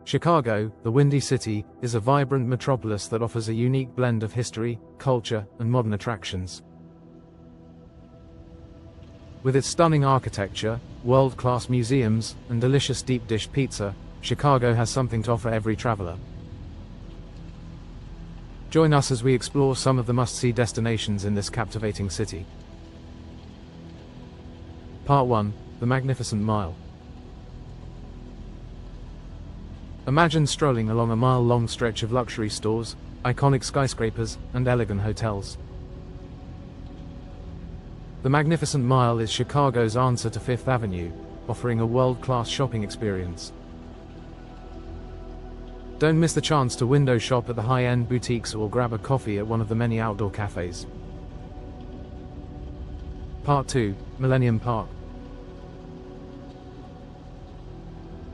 Chicago, the Windy City, is a vibrant metropolis that offers a unique blend of history, culture, and modern attractions. With its stunning architecture, world-class museums, and delicious deep-dish pizza, Chicago has something to offer every traveler. Join us as we explore some of the must-see destinations in this captivating city. Part 1. The Magnificent Mile. Imagine strolling along a mile-long stretch of luxury stores, iconic skyscrapers, and elegant hotels. The Magnificent Mile is Chicago's answer to Fifth Avenue, offering a world-class shopping experience. Don't miss the chance to window shop at the high-end boutiques or grab a coffee at one of the many outdoor cafes. Part 2. Millennium Park.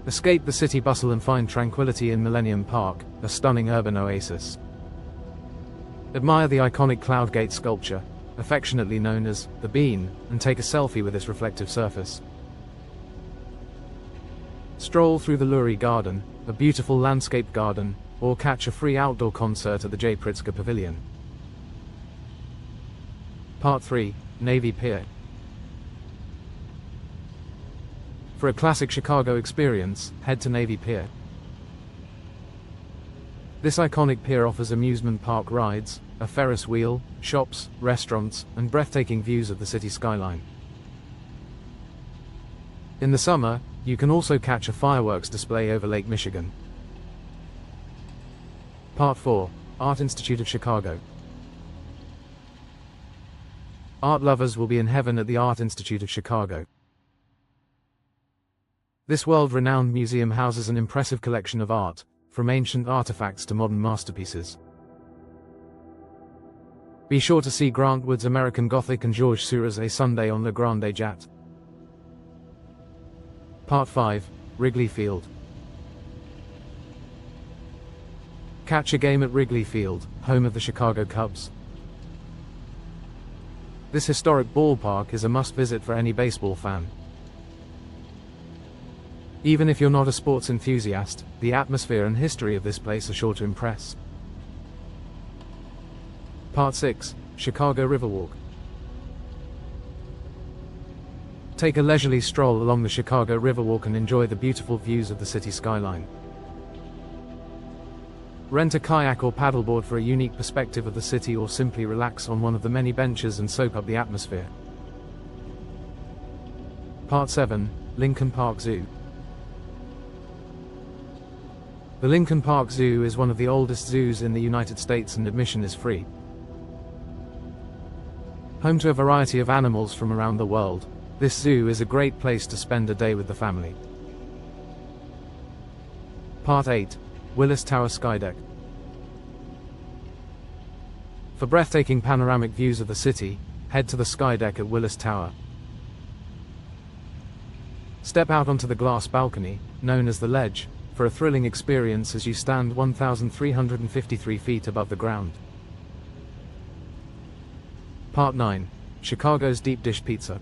Escape the city bustle and find tranquility in Millennium Park, a stunning urban oasis. Admire the iconic Cloud Gate sculpture, affectionately known as the Bean, and take a selfie with its reflective surface. Stroll through the Lurie Garden, a beautiful landscaped garden, or catch a free outdoor concert at the J. Pritzker Pavilion. Part 3. Navy Pier. For a classic Chicago experience, head to Navy Pier. This iconic pier offers amusement park rides, a Ferris wheel, shops, restaurants, and breathtaking views of the city skyline. In the summer, you can also catch a fireworks display over Lake Michigan. Part 4. Art Institute of Chicago. Art lovers will be in heaven at the Art Institute of Chicago. This world-renowned museum houses an impressive collection of art, from ancient artifacts to modern masterpieces. Be sure to see Grant Wood's American Gothic and Georges Seurat's A Sunday on Le Grand Jatte. Part 5. Wrigley Field. Catch a game at Wrigley Field, home of the Chicago Cubs. This historic ballpark is a must-visit for any baseball fan. Even if you're not a sports enthusiast, the atmosphere and history of this place are sure to impress. Part 6. Chicago Riverwalk. Take a leisurely stroll along the Chicago Riverwalk and enjoy the beautiful views of the city skyline. Rent a kayak or paddleboard for a unique perspective of the city, or simply relax on one of the many benches and soak up the atmosphere. Part 7. Lincoln Park Zoo. The Lincoln Park Zoo is one of the oldest zoos in the United States and admission is free. Home to a variety of animals from around the world, this zoo is a great place to spend a day with the family. Part 8. Willis Tower Skydeck. For breathtaking panoramic views of the city, head to the skydeck at Willis Tower. Step out onto the glass balcony, known as the Ledge, for a thrilling experience as you stand 1,353 feet above the ground. Part 9. Chicago's Deep Dish Pizza.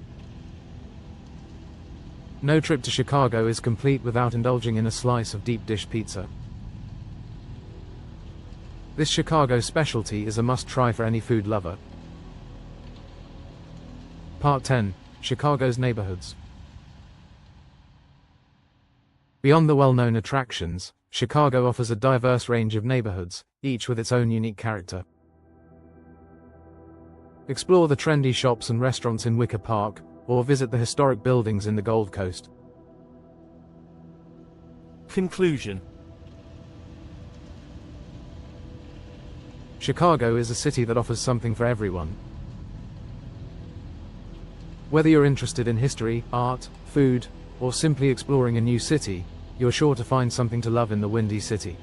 No trip to Chicago is complete without indulging in a slice of deep dish pizza. This Chicago specialty is a must-try for any food lover. Part 10. Chicago's Neighborhoods. Beyond the well-known attractions, Chicago offers a diverse range of neighborhoods, each with its own unique character. Explore the trendy shops and restaurants in Wicker Park, or visit the historic buildings in the Gold Coast. Conclusion. Chicago is a city that offers something for everyone. Whether you're interested in history, art, food, or simply exploring a new city, you're sure to find something to love in the Windy City.